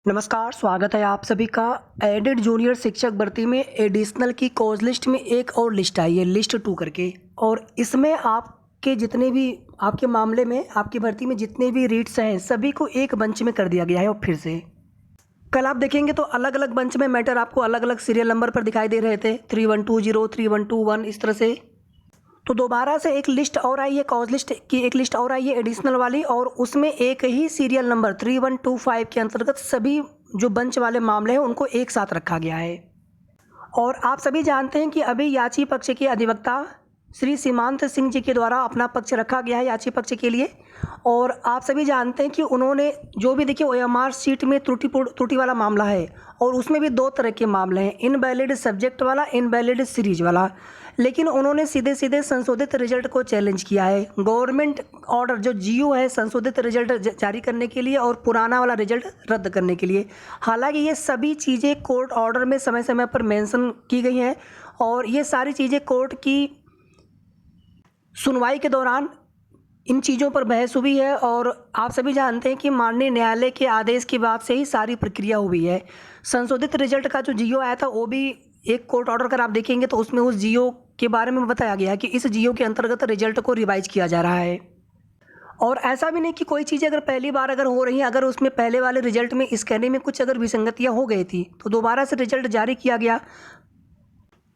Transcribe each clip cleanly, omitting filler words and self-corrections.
नमस्कार, स्वागत है आप सभी का। एडेड जूनियर शिक्षक भर्ती में एडिशनल की कॉज लिस्ट में एक और लिस्ट आई है, लिस्ट 2 करके। और इसमें आपके जितने भी आपके मामले में आपकी भर्ती में जितने भी रीट्स हैं सभी को एक बंच में कर दिया गया है। और फिर से कल आप देखेंगे तो अलग अलग बंच में मैटर आपको अलग अलग सीरियल नंबर पर दिखाई दे रहे थे, 3120, 3121 इस तरह से। तो दोबारा से एक लिस्ट और आई है, कॉज लिस्ट की एक लिस्ट और आई है एडिशनल वाली, और उसमें एक ही सीरियल नंबर 3125 के अंतर्गत सभी जो बंच वाले मामले हैं उनको एक साथ रखा गया है। और आप सभी जानते हैं कि अभी याची पक्ष के अधिवक्ता श्री सीमांत सिंह जी के द्वारा अपना पक्ष रखा गया है याची पक्ष के लिए। और आप सभी जानते हैं कि उन्होंने जो भी देखिए ओएमआर सीट में त्रुटि वाला मामला है, और उसमें भी दो तरह के मामले हैं, इनवैलिड सब्जेक्ट वाला, इनवैलिड सीरीज वाला। लेकिन उन्होंने सीधे सीधे संशोधित रिजल्ट को चैलेंज किया है। गवर्नमेंट ऑर्डर जो जीओ है संशोधित रिजल्ट जारी करने के लिए और पुराना वाला रिजल्ट रद्द करने के लिए। हालांकि ये सभी चीज़ें कोर्ट ऑर्डर में समय समय पर मेंशन की गई हैं, और ये सारी चीज़ें कोर्ट की सुनवाई के दौरान इन चीज़ों पर बहस हुई है। और आप सभी जानते हैं कि माननीय न्यायालय के आदेश के बाद से ही सारी प्रक्रिया हुई है। संशोधित रिजल्ट का जो जीओ आया था वो भी एक कोर्ट ऑर्डर कर आप देखेंगे तो उसमें उस जीओ के बारे में बताया गया है कि इस जीओ के अंतर्गत रिजल्ट को रिवाइज किया जा रहा है। और ऐसा भी नहीं कि कोई चीज़ अगर पहली बार अगर हो रही है, अगर उसमें पहले वाले रिजल्ट में स्कैनिंग में कुछ अगर विसंगतियाँ हो गई थी तो दोबारा से रिजल्ट जारी किया गया।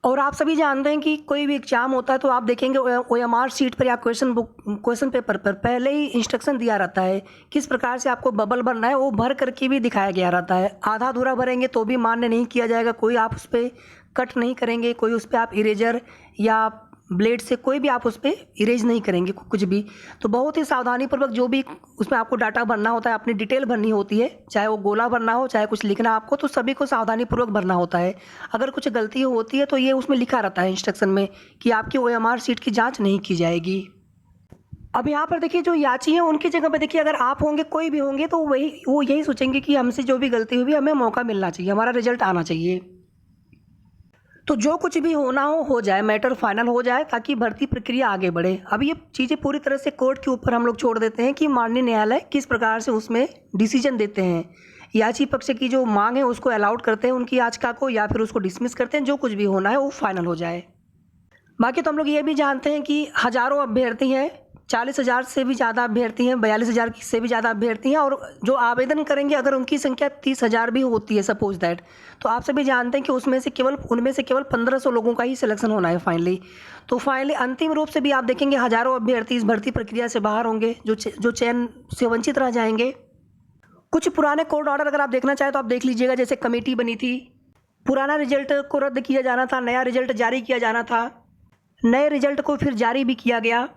और आप सभी जानते हैं कि कोई भी एग्जाम होता है तो आप देखेंगे ओएमआर शीट पर या क्वेश्चन पेपर पर पहले ही इंस्ट्रक्शन दिया रहता है किस प्रकार से आपको बबल भरना है, वो भर करके भी दिखाया गया रहता है। आधा अधूरा भरेंगे तो भी मान्य नहीं किया जाएगा, कोई आप उस पर कट नहीं करेंगे, कोई उस पर आप इरेजर या ब्लेड से कोई भी आप उस पर इरेज नहीं करेंगे कुछ भी। तो बहुत ही सावधानीपूर्वक जो भी उसमें आपको डाटा भरना होता है, अपनी डिटेल भरनी होती है, चाहे वो गोला भरना हो चाहे कुछ लिखना आपको, तो सभी को सावधानीपूर्वक भरना होता है। अगर कुछ गलती होती है तो ये उसमें लिखा रहता है इंस्ट्रक्शन में कि आपकी ओएमआर शीट की जाँच नहीं की जाएगी। अब यहाँ पर देखिए जो याची है उनकी जगह पर देखिए अगर आप होंगे कोई भी होंगे तो वो यही सोचेंगे कि हमसे जो भी गलती हुई हमें मौका मिलना चाहिए, हमारा रिजल्ट आना चाहिए। तो जो कुछ भी होना हो जाए, मैटर फाइनल हो जाए ताकि भर्ती प्रक्रिया आगे बढ़े। अब ये चीज़ें पूरी तरह से कोर्ट के ऊपर हम लोग छोड़ देते हैं कि माननीय न्यायालय किस प्रकार से उसमें डिसीजन देते हैं। याची पक्ष की जो मांग है उसको अलाउड करते हैं उनकी याचिका को, या फिर उसको डिसमिस करते हैं। जो कुछ भी होना है वो फाइनल हो जाए। बाकी तो हम लोग ये भी जानते हैं कि हज़ारों अभ्यर्थी हैं, 40,000 से भी ज़्यादा अभ्यर्थी हैं, 42,000 से भी ज़्यादा अभ्यर्थी हैं, और जो आवेदन करेंगे अगर उनकी संख्या 30,000 भी होती है सपोज दैट, तो आप सभी जानते हैं कि उनमें से केवल 1500 लोगों का ही सिलेक्शन होना है फाइनली। तो फाइनली अंतिम रूप से भी आप देखेंगे हज़ारों अभ्यर्थी इस भर्ती प्रक्रिया से बाहर होंगे, जो चयन से वंचित रह जाएंगे। कुछ पुराने कोर्ट ऑर्डर अगर आप देखना चाहें तो आप देख लीजिएगा। जैसे कमेटी बनी थी, पुराना रिजल्ट को रद्द किया जाना था, नया रिजल्ट जारी किया जाना था, नए रिजल्ट को फिर जारी भी किया गया।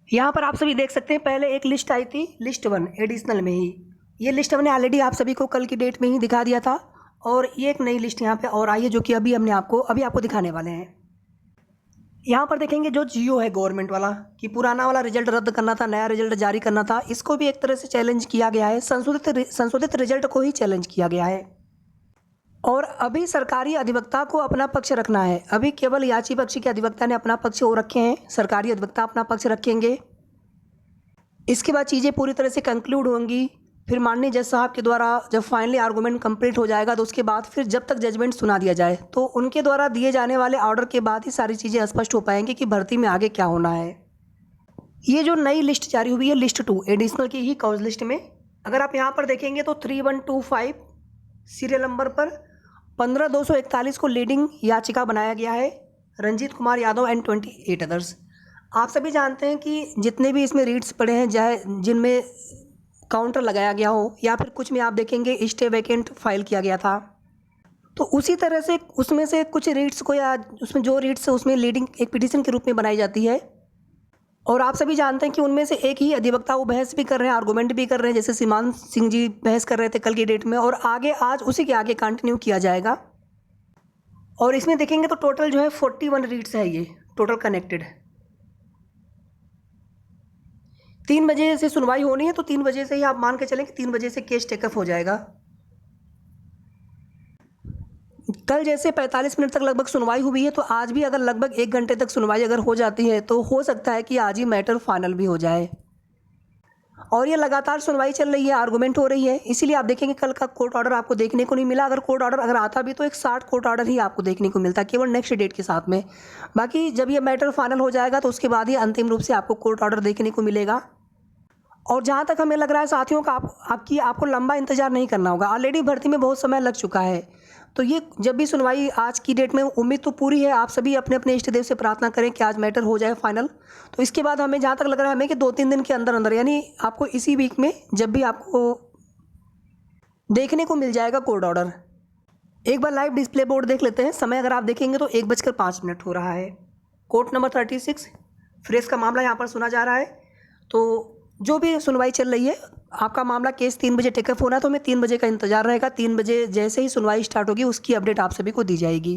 यहाँ पर आप सभी देख सकते हैं पहले एक लिस्ट आई थी, लिस्ट 1 एडिशनल में ही। ये लिस्ट हमने ऑलरेडी आप सभी को कल की डेट में ही दिखा दिया था, और ये एक नई लिस्ट यहाँ पे और आई है जो कि अभी आपको दिखाने वाले हैं। यहाँ पर देखेंगे जो जीओ है गवर्नमेंट वाला कि पुराना वाला रिजल्ट रद्द करना था, नया रिजल्ट जारी करना था, इसको भी एक तरह से चैलेंज किया गया है। संशोधित रिजल्ट को ही चैलेंज किया गया है। और अभी सरकारी अधिवक्ता को अपना पक्ष रखना है। अभी केवल याची पक्ष के अधिवक्ता ने अपना पक्ष वो रखे हैं, सरकारी अधिवक्ता अपना पक्ष रखेंगे। इसके बाद चीज़ें पूरी तरह से कंक्लूड होंगी। फिर माननीय जज साहब के द्वारा जब फाइनली आर्गूमेंट कंप्लीट हो जाएगा तो उसके बाद फिर जब तक जजमेंट सुना दिया जाए तो उनके द्वारा दिए जाने वाले ऑर्डर के बाद ही सारी चीज़ें स्पष्ट हो पाएंगी कि भर्ती में आगे क्या होना है। ये जो नई लिस्ट जारी हुई है लिस्ट 2 एडिशनल की ही कॉज लिस्ट में, अगर आप यहाँ पर देखेंगे तो 3125 सीरियल नंबर पर 15,241 को लीडिंग याचिका बनाया गया है, रंजीत कुमार यादव एंड 28 अदर्स। आप सभी जानते हैं कि जितने भी इसमें रीट्स पड़े हैं, चाहे जिनमें काउंटर लगाया गया हो या फिर कुछ में आप देखेंगे स्टे वैकेंट फाइल किया गया था, तो उसी तरह से उसमें से कुछ रीट्स को या उसमें जो रीट्स उसमें लीडिंग एक पिटीशन के रूप में बनाई जाती है। और आप सभी जानते हैं कि उनमें से एक ही अधिवक्ता वो बहस भी कर रहे हैं, आर्गूमेंट भी कर रहे हैं। जैसे सीमांत सिंह जी बहस कर रहे थे कल की डेट में, और आगे आज उसी के आगे कंटिन्यू किया जाएगा। और इसमें देखेंगे तो टोटल जो है 41 रीट्स है, ये टोटल कनेक्टेड। 3 बजे से सुनवाई होनी है, तो 3 बजे से ही आप मान के चलें कि 3 बजे से केस टेकअप हो जाएगा। कल जैसे 45 मिनट तक लगभग सुनवाई हुई है, तो आज भी अगर लगभग 1 घंटे तक सुनवाई अगर हो जाती है तो हो सकता है कि आज ही मैटर फाइनल भी हो जाए। और ये लगातार सुनवाई चल रही है, आर्गूमेंट हो रही है, इसीलिए आप देखेंगे कल का कोर्ट ऑर्डर आपको देखने को नहीं मिला। अगर कोर्ट ऑर्डर अगर आता भी तो एक शार्ट कोर्ट ऑर्डर ही आपको देखने को मिलता, केवल नेक्स्ट डेट के साथ में। बाकी जब ये मैटर फाइनल हो जाएगा तो उसके बाद ही अंतिम रूप से आपको कोर्ट ऑर्डर देखने को मिलेगा। और जहाँ तक हमें लग रहा है साथियों का आपको लंबा इंतज़ार नहीं करना होगा। ऑलरेडी भर्ती में बहुत समय लग चुका है, तो ये जब भी सुनवाई आज की डेट में, उम्मीद तो पूरी है, आप सभी अपने अपने इष्ट देव से प्रार्थना करें कि आज मैटर हो जाए फाइनल। तो इसके बाद हमें जहाँ तक लग रहा है हमें कि 2-3 दिन के अंदर अंदर, यानी आपको इसी वीक में जब भी आपको देखने को मिल जाएगा कोर्ट ऑर्डर। एक बार लाइव डिस्प्ले बोर्ड देख लेते हैं। समय अगर आप देखेंगे तो 1:05 हो रहा है। कोर्ट नंबर 36 फ्रेश का मामला यहाँ पर सुना जा रहा है। तो जो भी सुनवाई चल रही है, आपका मामला केस 3 बजे टेकअप होना है, तो हमें 3 बजे का इंतज़ार रहेगा। 3 बजे जैसे ही सुनवाई स्टार्ट होगी उसकी अपडेट आप सभी को दी जाएगी।